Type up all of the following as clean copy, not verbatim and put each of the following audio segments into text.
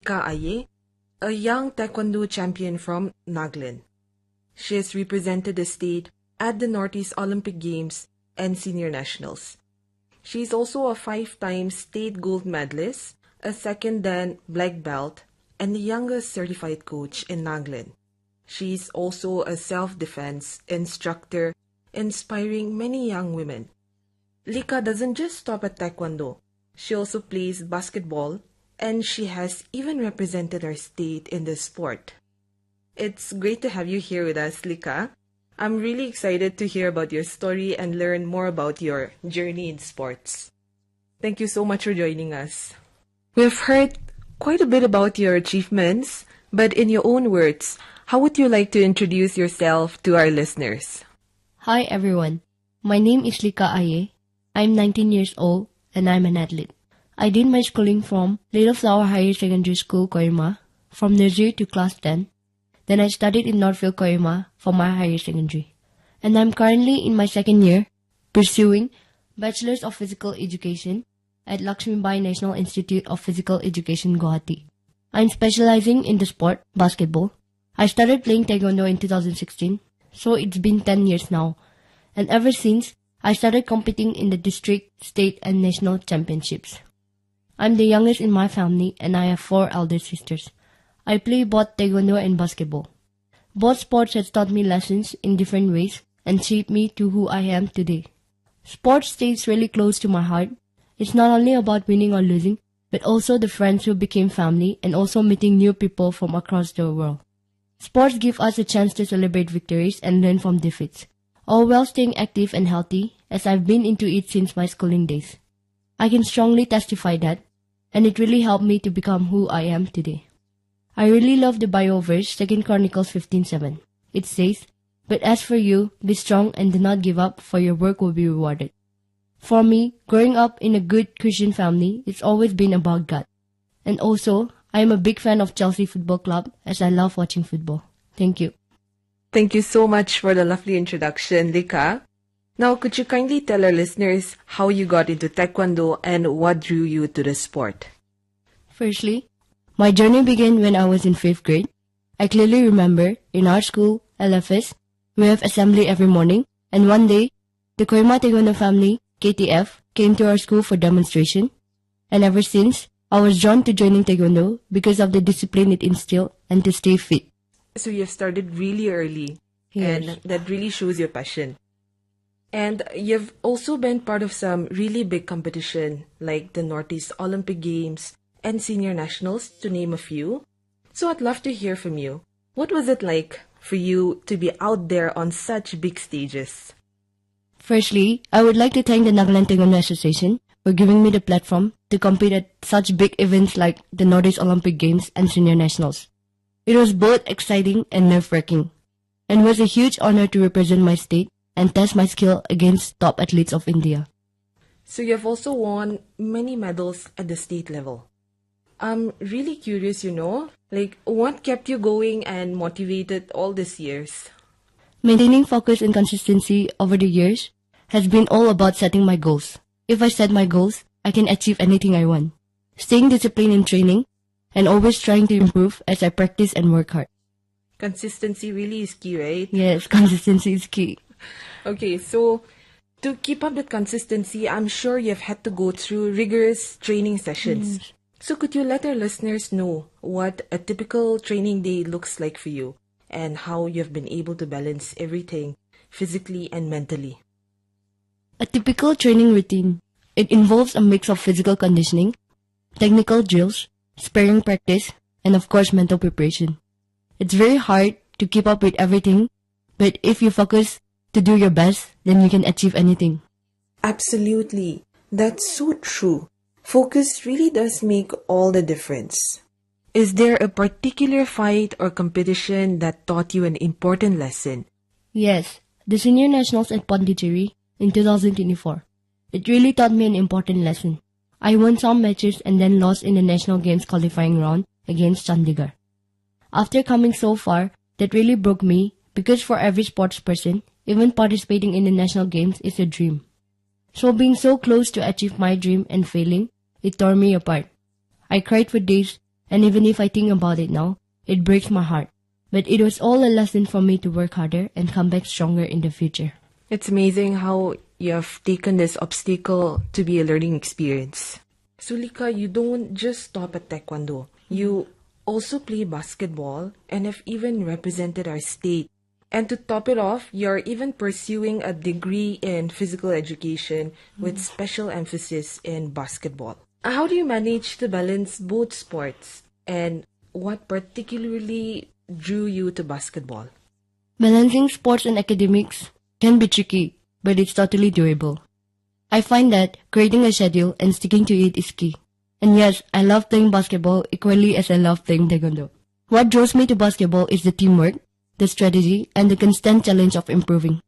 Lika Aay, a young Taekwondo champion from Nagaland. She has represented the state at the Northeast Olympic Games and Senior Nationals. She is also a 5-time state gold medalist, a second dan black belt, and the youngest certified coach in Nagaland. She is also a self-defense instructor, inspiring many young women. Lika doesn't just stop at Taekwondo. She also plays basketball, and she has even represented our state in the sport. It's great to have you here with us, Lika. I'm really excited to hear about your story and learn more about your journey in sports. Thank you so much for joining us. We've heard quite a bit about your achievements, but in your own words, how would you like to introduce yourself to our listeners? Hi everyone, my name is Lika Aay. I'm 19 years old and I'm an athlete. I did my schooling from Little Flower Higher Secondary School, Kohima, from nursery to class 10. Then I studied in Northfield, Kohima for my higher secondary. And I'm currently in my second year pursuing Bachelor's of Physical Education at Lakshmibai National Institute of Physical Education, Guwahati. I'm specializing in the sport, basketball. I started playing Taekwondo in 2016, so it's been 10 years now. And ever since, I started competing in the district, state, and national championships. I'm the youngest in my family and I have 4 elder sisters. I play both Taekwondo and basketball. Both sports has taught me lessons in different ways and shaped me to who I am today. Sports stays really close to my heart. It's not only about winning or losing, but also the friends who became family and also meeting new people from across the world. Sports give us a chance to celebrate victories and learn from defeats, all while staying active and healthy, as I've been into it since my schooling days. I can strongly testify that, and it really helped me to become who I am today. I really love the Bible verse, 2 Chronicles 15:7. It says, "But as for you, be strong and do not give up, for your work will be rewarded." For me, growing up in a good Christian family, it's always been about God. And also, I am a big fan of Chelsea Football Club, as I love watching football. Thank you. Thank you so much for the lovely introduction, Lika. Now, could you kindly tell our listeners how you got into Taekwondo and what drew you to the sport? Firstly, my journey began when I was in 5th grade. I clearly remember, in our school, LFS, we have assembly every morning, and one day, the Kohima Taekwondo family, KTF, came to our school for demonstration. And ever since, I was drawn to joining Taekwondo because of the discipline it instilled and to stay fit. So you have started really early, Yes. and that really shows your passion. And you've also been part of some really big competition like the Northeast Olympic Games and Senior Nationals, to name a few. So I'd love to hear from you. What was it like for you to be out there on such big stages? Firstly, I would like to thank the Nagaland Taekwondo Association for giving me the platform to compete at such big events like the Northeast Olympic Games and Senior Nationals. It was both exciting and nerve-wracking, and was a huge honor to represent my state and test my skill against top athletes of India. So you have also won many medals at the state level. I'm really curious, what kept you going and motivated all these years? Maintaining focus and consistency over the years has been all about setting my goals. If I set my goals, I can achieve anything I want. Staying disciplined in training and always trying to improve as I practice and work hard. Consistency really is key, right? Yes, consistency is key. Okay, so to keep up that consistency, I'm sure you've had to go through rigorous training sessions. So could you let our listeners know what a typical training day looks like for you and how you've been able to balance everything physically and mentally? A typical training routine. It involves a mix of physical conditioning, technical drills, sparring practice, and of course mental preparation. It's very hard to keep up with everything, but if you focus to do your best, then you can achieve anything. Absolutely. That's so true. Focus really does make all the difference. Is there a particular fight or competition that taught you an important lesson? Yes, the Senior Nationals at Pondicherry in 2024. It really taught me an important lesson. I won some matches and then lost in the National Games qualifying round against Chandigarh. After coming so far, that really broke me because for every sports person, even participating in the National Games is a dream. So being so close to achieve my dream and failing, it tore me apart. I cried for days And even if I think about it now, it breaks my heart. But it was all a lesson for me to work harder and come back stronger in the future. It's amazing how you have taken this obstacle to be a learning experience. So Lika, you don't just stop at Taekwondo. You also play basketball and have even represented our state. And to top it off, you're even pursuing a degree in physical education with special emphasis in basketball. How do you manage to balance both sports? And what particularly drew you to basketball? Balancing sports and academics can be tricky, but it's totally doable. I find that creating a schedule and sticking to it is key. And yes, I love playing basketball equally as I love playing Taekwondo. What draws me to basketball is the teamwork, the strategy, and the constant challenge of improving.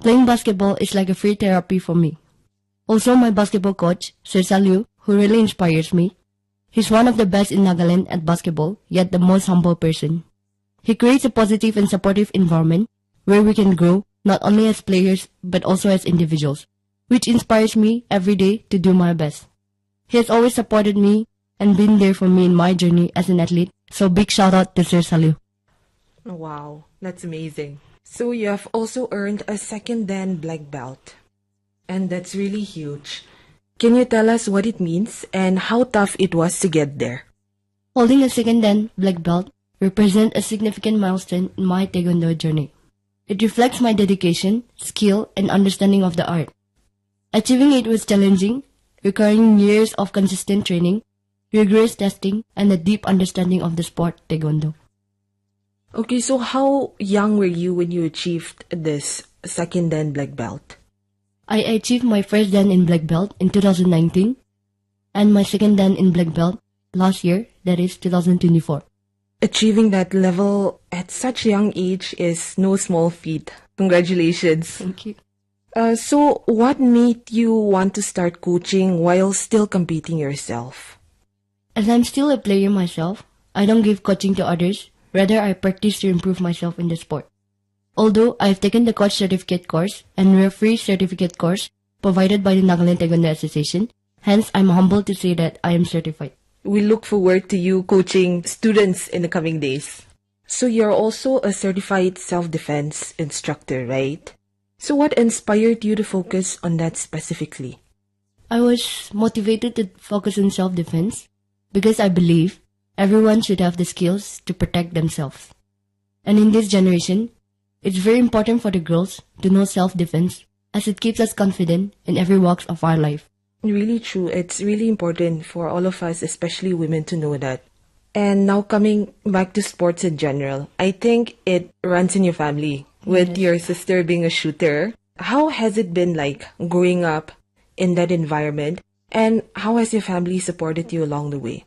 Playing basketball is like a free therapy for me. Also, my basketball coach, Sir Salyu, who really inspires me. He's one of the best in Nagaland at basketball, yet the most humble person. He creates a positive and supportive environment where we can grow not only as players but also as individuals, which inspires me every day to do my best. He has always supported me and been there for me in my journey as an athlete, so big shout out to Sir Salyu. Wow, that's amazing. So you have also earned a second dan black belt. And that's really huge. Can you tell us what it means and how tough it was to get there? Holding a second dan black belt represents a significant milestone in my Taekwondo journey. It reflects my dedication, skill, and understanding of the art. Achieving it was challenging, requiring years of consistent training, rigorous testing, and a deep understanding of the sport Taekwondo. Okay, so how young were you when you achieved this second dan black belt? I achieved my first dan in black belt in 2019 and my second dan in black belt last year, that is 2024. Achieving that level at such a young age is no small feat. Congratulations. Thank you. So what made you want to start coaching while still competing yourself? As I'm still a player myself, I don't give coaching to others. Rather, I practice to improve myself in the sport. Although I've taken the coach certificate course and referee certificate course provided by the Nagaland Taekwondo Association, hence I'm humbled to say that I am certified. We look forward to you coaching students in the coming days. So you're also a certified self-defense instructor, right? So what inspired you to focus on that specifically? I was motivated to focus on self-defense because I believe everyone should have the skills to protect themselves. And in this generation, it's very important for the girls to know self-defense as it keeps us confident in every walk of our life. Really true. It's really important for all of us, especially women, to know that. And now coming back to sports in general, I think it runs in your family with your sister being a shooter. How has it been like growing up in that environment, and how has your family supported you along the way?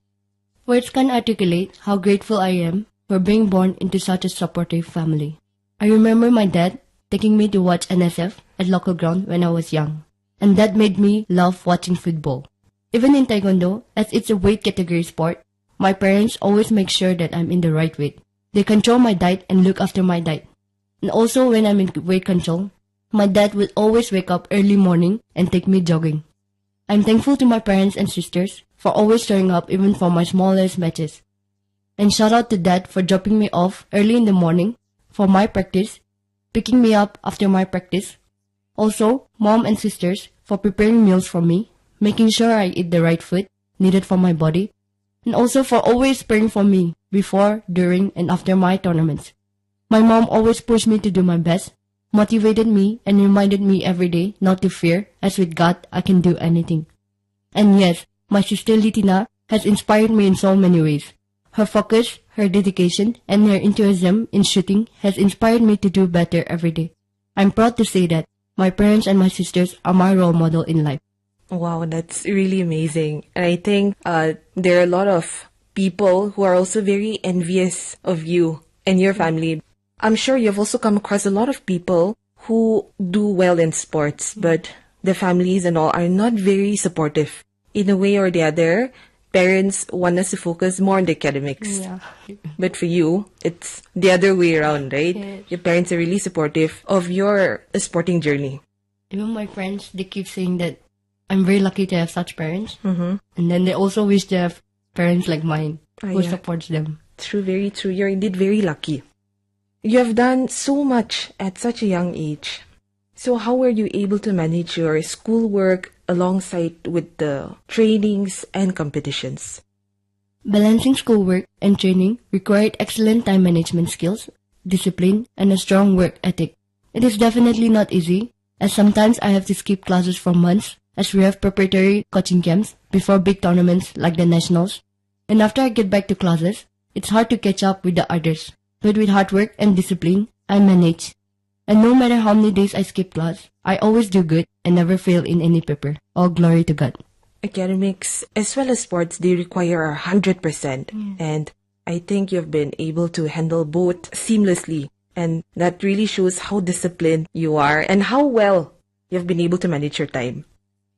Words can't articulate how grateful I am for being born into such a supportive family. I remember my dad taking me to watch NSF at local ground when I was young, and that made me love watching football. Even in Taekwondo, as it's a weight category sport, my parents always make sure that I'm in the right weight. They control my diet and look after my diet. And also when I'm in weight control, my dad will always wake up early morning and take me jogging. I'm thankful to my parents and sisters for always showing up even for my smallest matches. And shout out to dad for dropping me off early in the morning for my practice, picking me up after my practice. Also, mom and sisters for preparing meals for me, making sure I eat the right food needed for my body, and also for always praying for me before, during, and after my tournaments. My mom always pushed me to do my best, motivated me, and reminded me every day not to fear, as with God, I can do anything. And yes, my sister Litina has inspired me in so many ways. Her focus, her dedication, and her enthusiasm in shooting has inspired me to do better every day. I'm proud to say that my parents and my sisters are my role model in life. Wow, that's really amazing. And I think there are a lot of people who are also very envious of you and your family. I'm sure you've also come across a lot of people who do well in sports, but the families and all are not very supportive. In a way or the other, parents want us to focus more on the academics. Yeah. But for you, it's the other way around, right? Yes. Your parents are really supportive of your sporting journey. Even my friends, they keep saying that I'm very lucky to have such parents. Mm-hmm. And then they also wish to have parents like mine. who supports them. True, very true. You're indeed very lucky. You have done so much at such a young age. So how were you able to manage your schoolwork alongside with the trainings and competitions? Balancing schoolwork and training required excellent time management skills, discipline, and a strong work ethic. It is definitely not easy, as sometimes I have to skip classes for months as we have preparatory coaching camps before big tournaments like the nationals. And after I get back to classes, it's hard to catch up with the others. But with hard work and discipline, I manage. And no matter how many days I skip class, I always do good and never fail in any paper. All glory to God. Academics as well as sports, they require 100%. And I think you've been able to handle both seamlessly. And that really shows how disciplined you are and how well you've been able to manage your time.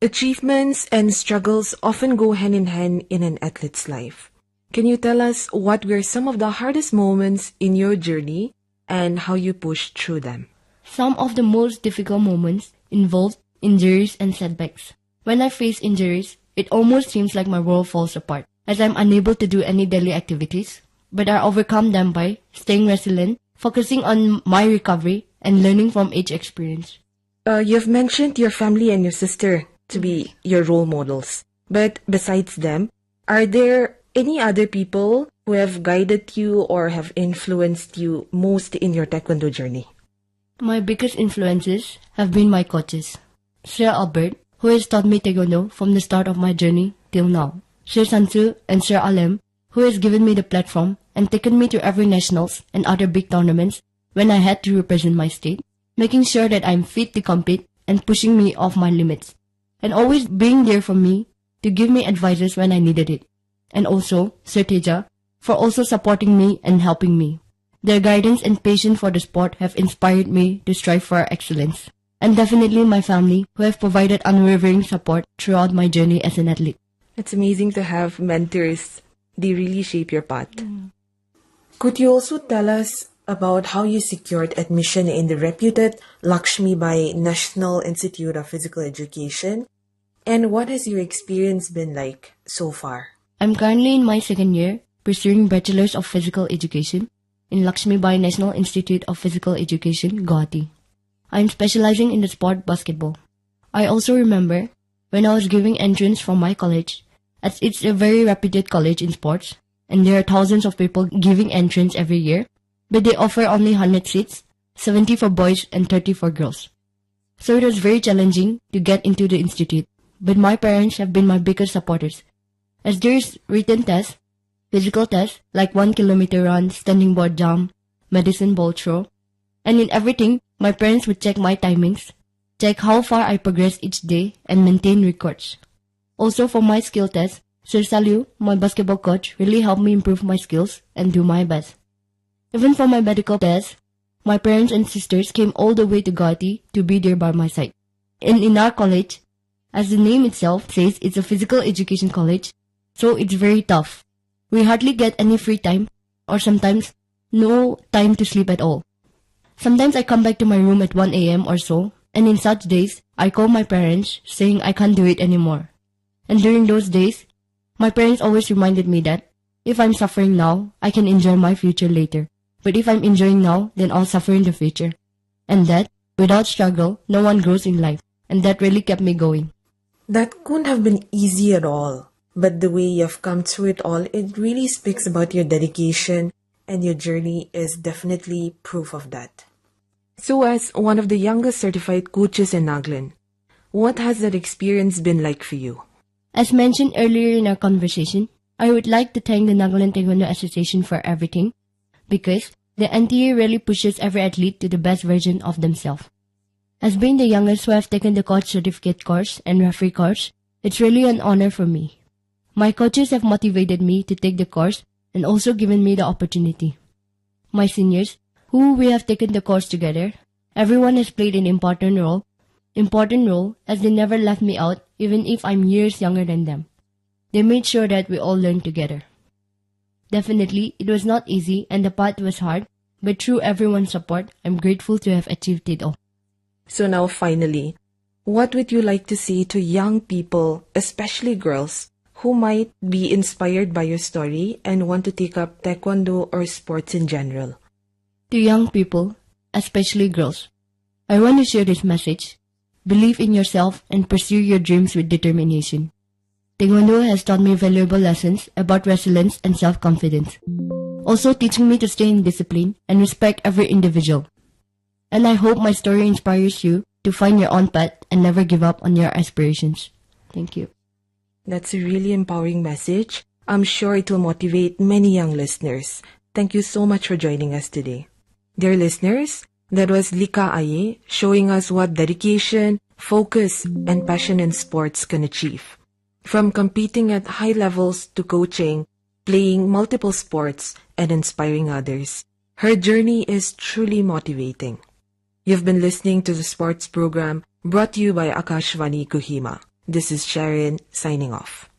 Achievements and struggles often go hand in hand in an athlete's life. Can you tell us what were some of the hardest moments in your journey and how you pushed through them? Some of the most difficult moments involved injuries and setbacks. When I face injuries, it almost seems like my world falls apart, as I'm unable to do any daily activities, but I overcome them by staying resilient, focusing on my recovery, and learning from each experience. You've mentioned your family and your sister to be your role models. But besides them, are there any other people who have guided you or have influenced you most in your Taekwondo journey? My biggest influences have been my coaches. Sir Albert, who has taught me Taekwondo from the start of my journey till now. Sir Sansu and Sir Alem, who has given me the platform and taken me to every nationals and other big tournaments when I had to represent my state, making sure that I'm fit to compete and pushing me off my limits, and always being there for me to give me advices when I needed it. And also Sir Teja for also supporting me and helping me. Their guidance and passion for the sport have inspired me to strive for excellence. And definitely my family, who have provided unwavering support throughout my journey as an athlete. It's amazing to have mentors. They really shape your path. Could you also tell us about how you secured admission in the reputed Lakshmi Bai National Institute of Physical Education? And what has your experience been like so far? I'm currently in my second year, pursuing Bachelor's of Physical Education in Lakshmi Bai National Institute of Physical Education, Guwahati. I'm specializing in the sport basketball. I also remember when I was giving entrance from my college, as it's a very reputed college in sports, and there are thousands of people giving entrance every year, but they offer only 100 seats, 70 for boys and 30 for girls. So it was very challenging to get into the institute, but my parents have been my biggest supporters, as there is written tests, physical tests like 1 kilometer run, standing board jump, medicine ball throw, and in everything, my parents would check my timings, check how far I progress each day, and maintain records. Also for my skill test, Sir Salyu, my basketball coach, really helped me improve my skills and do my best. Even for my medical test, my parents and sisters came all the way to Guwahati to be there by my side. And in our college, as the name itself says, it's a physical education college, so it's very tough. We hardly get any free time, or sometimes no time to sleep at all. Sometimes I come back to my room at 1 a.m. or so, and in such days, I call my parents saying I can't do it anymore. And during those days, my parents always reminded me that if I'm suffering now, I can enjoy my future later. But if I'm enjoying now, then I'll suffer in the future. And that, without struggle, no one grows in life. And that really kept me going. That couldn't have been easy at all. But the way you've come through it all, it really speaks about your dedication, and your journey is definitely proof of that. So as one of the youngest certified coaches in Nagaland, what has that experience been like for you? As mentioned earlier in our conversation, I would like to thank the Nagaland Taekwondo Association for everything, because the NTA really pushes every athlete to the best version of themselves. As being the youngest who have taken the coach certificate course and referee course, it's really an honor for me. My coaches have motivated me to take the course and also given me the opportunity. My seniors, who we have taken the course together, everyone has played an important role as they never left me out even if I'm years younger than them. They made sure that we all learned together. Definitely, it was not easy and the path was hard, but through everyone's support, I'm grateful to have achieved it all. So now finally, what would you like to say to young people, especially girls, who might be inspired by your story and want to take up Taekwondo or sports in general. To young people, especially girls, I want to share this message. Believe in yourself and pursue your dreams with determination. Taekwondo has taught me valuable lessons about resilience and self-confidence, also teaching me to stay in discipline and respect every individual. And I hope my story inspires you to find your own path and never give up on your aspirations. Thank you. That's a really empowering message. I'm sure it will motivate many young listeners. Thank you so much for joining us today. Dear listeners, that was Lika Aay showing us what dedication, focus, and passion in sports can achieve. From competing at high levels to coaching, playing multiple sports, and inspiring others, her journey is truly motivating. You've been listening to the sports program brought to you by Akashvani Kohima. This is Sharon signing off.